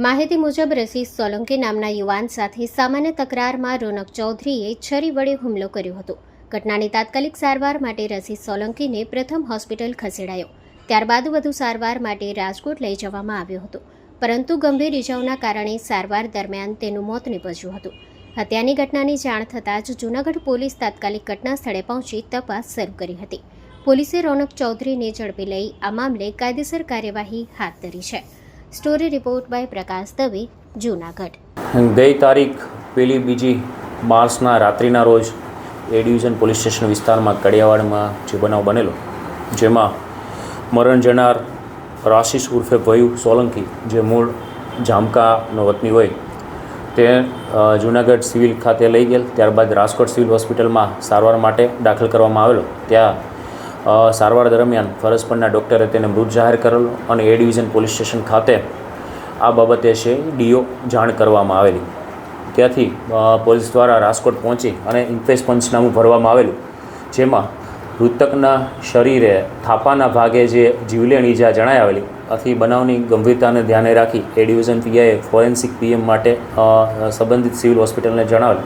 માહિતી મુજબ રસીદ સોલંકી નામના યુવાન સાથે સામાન્ય તકરારમાં રોનક ચૌધરીએ છરી વડે હુમલો કર્યો હતો. ઘટનાની તાત્કાલિક સારવાર માટે રસીદ સોલંકીને પ્રથમ હોસ્પિટલ ખસેડાયો. ત્યારબાદ વધુ સારવાર માટે રાજકોટ લઈ જવામાં આવ્યો હતો, પરંતુ ગંભીર ઇજાઓના કારણે સારવાર દરમિયાન તેનું મોત નીપજ્યું હતું. હત્યાની ઘટનાની જાણ થતાં જ જૂનાગઢ પોલીસ તાત્કાલિક ઘટના સ્થળે પહોંચી તપાસ શરૂ કરી હતી. પોલીસે રોનક ચૌધરીને ઝડપી લઈ આ મામલે કાયદેસર કાર્યવાહી હાથ ધરી છે. સ્ટોરી રિપોર્ટ બાય પ્રકાશ દવે, જૂનાગઢ. ગઈ તારીખ 1-2 માર્ચના રાત્રિના રોજ એ ડિવિઝન પોલીસ સ્ટેશન વિસ્તારમાં કડિયાવાડમાં જે બનાવ બનેલો, જેમાં મરણ જનાર રાશિસ ઉર્ફે ભયુ સોલંકી, જે મૂળ જામકાનો વતની હોય, તે જૂનાગઢ સિવિલ ખાતે લઈ ગયેલ. ત્યારબાદ રાજકોટ સિવિલ હોસ્પિટલમાં સારવાર માટે દાખલ કરવામાં આવેલો. ત્યાં સારવાર દરમિયાન ફરજ પરના ડૉક્ટરે તેને મૃત જાહેર કરેલો અને એ ડિવિઝન પોલીસ સ્ટેશન ખાતે આ બાબતે છે ડીઓ જાણ કરવામાં આવેલી. ત્યાંથી પોલીસ દ્વારા રાજકોટ પહોંચી અને ઇન્ક્વેસ્ટ પંચનામું ભરવામાં આવેલું, જેમાં મૃતકના શરીરે થાપાના ભાગે જે જીવલેણ ઈજા જણાઈ આવેલી. આથી બનાવની ગંભીરતાને ધ્યાને રાખી એ ડિવિઝન પીઆઈએ ફોરેન્સિક પીએમ માટે સંબંધિત સિવિલ હોસ્પિટલને જણાવેલ.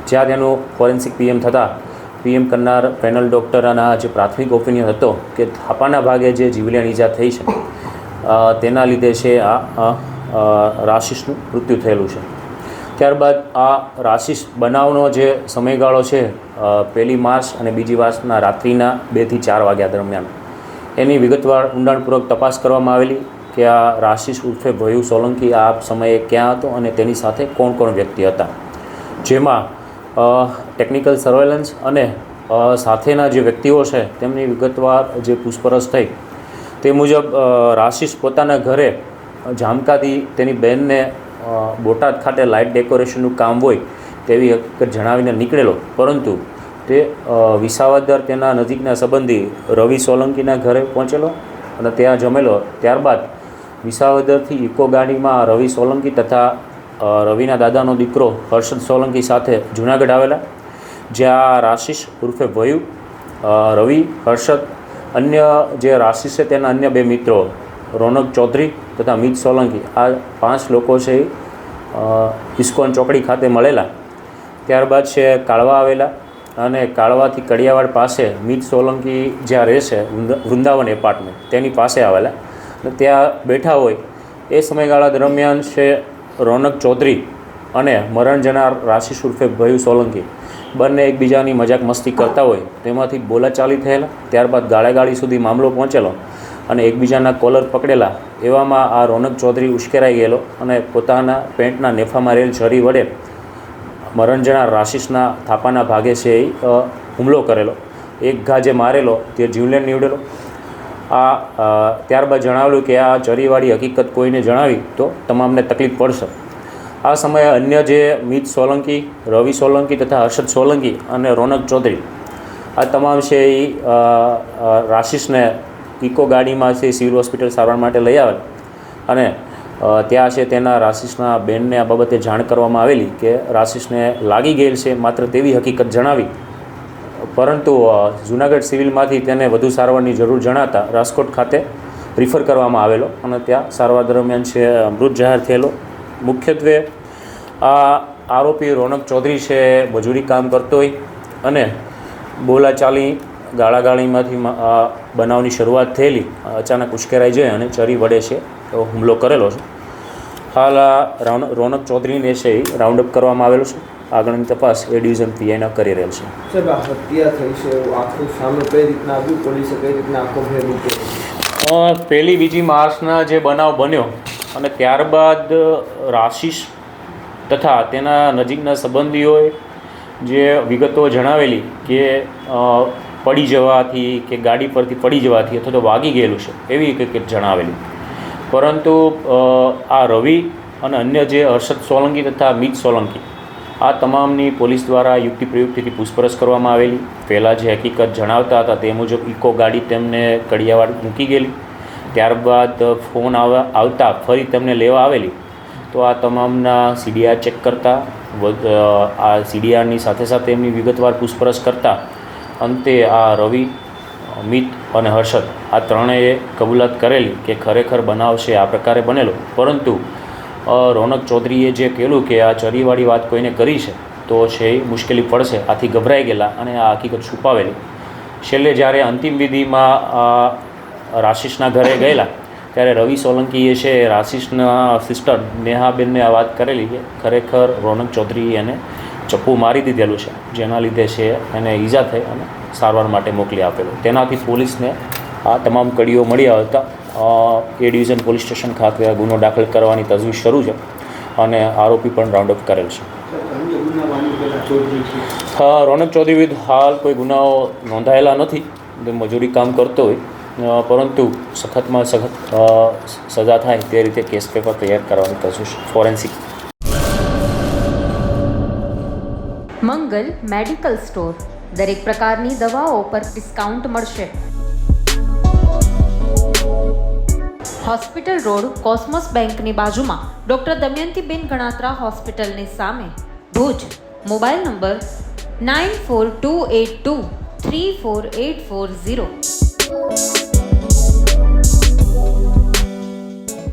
જ્યાં તેનું ફોરેન્સિક પીએમ થતાં પીએમ કરનાર પેનલ ડૉક્ટરના જે પ્રાથમિક ઓપિનિયન હતો કે થાપાના ભાગે જે જીવલેણ ઈજા થઈ છે તેના લીધે છે આ રાશિસનું મૃત્યુ થયેલું છે. ત્યારબાદ આ રાશિસ બનાવનો જે સમયગાળો છે 1 માર્ચ અને 2 માર્ચના રાત્રિના 2 થી 4 વાગ્યા દરમિયાન એની વિગતવાર ઊંડાણપૂર્વક તપાસ કરવામાં આવેલી કે આ રાશિસ ઉર્ફે ભયુ સોલંકી આ સમયે ક્યાં હતો અને તેની સાથે કોણ કોણ વ્યક્તિ હતા. જેમાં ટેકનિકલ સર્વેલન્સ અને સાથેના જે વ્યક્તિઓ છે તેમની વિગતવાર જે પૂછપરછ થઈ તે મુજબ રાશિસ પોતાના ઘરે જામકાથી તેની બહેનને બોટાદ ખાતે લાઇટ ડેકોરેશનનું કામ હોય તેવી હકીકત જણાવીને નીકળેલો, પરંતુ તે વિસાવદર તેના નજીકના સંબંધી રવિ સોલંકીના ઘરે પહોંચેલો અને ત્યાં જમેલો. ત્યારબાદ વિસાવદરથી ઇકો ગાડીમાં રવિ સોલંકી તથા રવિના દાદાનો દીકરો હર્ષદ સોલંકી સાથે જૂનાગઢ આવેલા, જ્યાં રાશિસ ઉર્ફે ભયુ, રવિ, હર્ષદ, અન્ય જે રાશિસ છે તેના અન્ય 2 મિત્રો રોનક ચૌધરી તથા મિત સોલંકી, આ 5 લોકો છે ઇસ્કોન ચોકડી ખાતે મળેલા. ત્યારબાદ છે કાળવા આવેલા અને કાળવાથી કડિયાવાડ પાસે મિત સોલંકી જ્યાં રહે છે વૃંદાવન એપાર્ટમેન્ટ તેની પાસે આવેલા અને ત્યાં બેઠા હોય એ સમયગાળા દરમિયાન છે રોનક ચૌધરી અને મરણ જનાર રાશિસ ઉર્ફે ભયુ સોલંકી બંને એકબીજાની મજાક મસ્તી કરતા હોય તેમાંથી બોલાચાલી થયેલા. ત્યારબાદ ગાળાગાળી સુધી મામલો પહોંચેલો અને એકબીજાના કોલર પકડેલા. એવામાં આ રોનક ચૌધરી ઉશ્કેરાઈ ગયેલો અને પોતાના પેન્ટના નેફામાં રહેલ છરી વડે મરણ જનાર રાશિસના થાપાના ભાગે છે એ હુમલો કરેલો. એક ઘા જે મારેલો તે જીવલેણ નીવડેલો. ત્યારબાદ જણાવેલું કે આ ચરીવાળી હકીકત કોઈને જણાવી તો તમામને તકલીફ પડશે. આ સમયે અન્ય જે મિત સોલંકી, રવિ સોલંકી તથા હર્ષદ સોલંકી અને રોનક ચૌધરી આ તમામ છે એ રાશિસને ઇકો ગાડીમાં છે સિવિલ હોસ્પિટલ સારવાર માટે લઈ આવેલ અને ત્યાં છે તેના રાશિસના બેનને આ બાબતે જાણ કરવામાં આવેલી કે રાશિસને લાગી ગયેલ છે માત્ર તેવી હકીકત જણાવી, પરંતુ જૂનાગઢ સિવિલમાંથી તેને વધુ સારવારની જરૂર જણાતા રાજકોટ ખાતે રિફર કરવામાં આવેલો અને ત્યાં સારવાર દરમિયાન છે મૃત જાહેર થયેલો. મુખ્યત્વે આ આરોપી રોનક ચૌધરી છે મજૂરી કામ કરતો હોય અને બોલાચાલી ગાળાગાળીમાંથી આ બનાવની શરૂઆત થયેલી. અચાનક ઉશ્કેરાઈ જાય અને ચરી વડે છે હુમલો કરેલો છે. હાલ આ રોનક ચૌધરીને છે એ રાઉન્ડ અપ કરવામાં આવેલો છે. આગળની તપાસ એ ડિવિઝન પીઆઈના કરી રહેલ છે. સાહેબ, આ હત્યા થઈ છે આખું સામે કઈ રીતના આવ્યું, પોલીસે કઈ રીતના આખો ભેદ મૂક્યો? 1-2 માર્ચના જે બનાવ બન્યો અને ત્યારબાદ રાશિસ તથા તેના નજીકના સંબંધીઓએ જે વિગતો જણાવેલી કે પડી જવાથી કે ગાડી પરથી પડી જવાથી અથવા તો વાગી ગયેલું છે એવી હકીકત જણાવેલી, પરંતુ આ રવિ અને અન્ય જે હર્ષદ સોલંકી તથા મિત સોલંકી આ તમામની પોલીસ દ્વારા યુક્તિ પ્રયુક્તિથી પૂછપરછ કરવામાં આવેલી. પહેલાં જે હકીકત જણાવતા હતા તે મુજબ ઇકો ગાડી તેમને કડિયાવાડ મૂકી ગયેલી. ત્યારબાદ ફોન આવતા ફરી તેમને લેવા આવેલી, તો આ તમામના સીડીઆર ચેક કરતા આ સીડીઆરની સાથે સાથે એમની વિગતવાર પૂછપરછ કરતા અંતે આ રવિ, મિત અને હર્ષદ આ ત્રણેય કબૂલાત કરેલી કે ખરેખર બનાવ છે આ પ્રકારે બનેલો, પરંતુ રોનક ચૌધરીએ જે કહેલું કે આ ચરીવાળી વાત કોઈને કરી છે તો છે એ મુશ્કેલી પડશે, આથી ગભરાઈ ગયેલા અને આ હકીકત છુપાવેલી. છેલ્લે જ્યારે અંતિમ વિધિમાં રાશિષના ઘરે ગયેલા ત્યારે રવિ સોલંકીએ છે રાશિષના સિસ્ટર નેહાબેનને આ વાત કરેલી કે ખરેખર રોનક ચૌધરીએ એને ચપ્પુ મારી દીધેલું છે, જેના લીધે છે એને ઈજા થઈ અને સારવાર માટે મોકલી આપેલું. તેનાથી પોલીસને આ તમામ કડીઓ મળી આવતા એ ડિવિઝન પોલીસ સ્ટેશન ખાતે ગુનો દાખલ કરવાની તજવીજ શરૂ છે અને આરોપી પણ રાઉન્ડ અપ કરેલ છે. રોનક ચૌધરી વિરુદ્ધ હાલ કોઈ ગુનાઓ નોંધાયેલા નથી. મજૂરી કામ કરતો હોય પરંતુ સખતમાં સખત સજા થાય તે રીતે કેસ પેપર તૈયાર કરવાની તજવીજ ફોરેન્સિક. મંગલ મેડિકલ સ્ટોર, દરેક પ્રકારની દવાઓ પર ડિસ્કાઉન્ટ મળશે. હોસ્પિટલ રોડ, કોસ્મોસ બેંકની બાજુમાં, ડૉક્ટર દમયંતીબેન ગણાત્રા હોસ્પિટલની સામે, ભુજ. Mobile number 9428234840.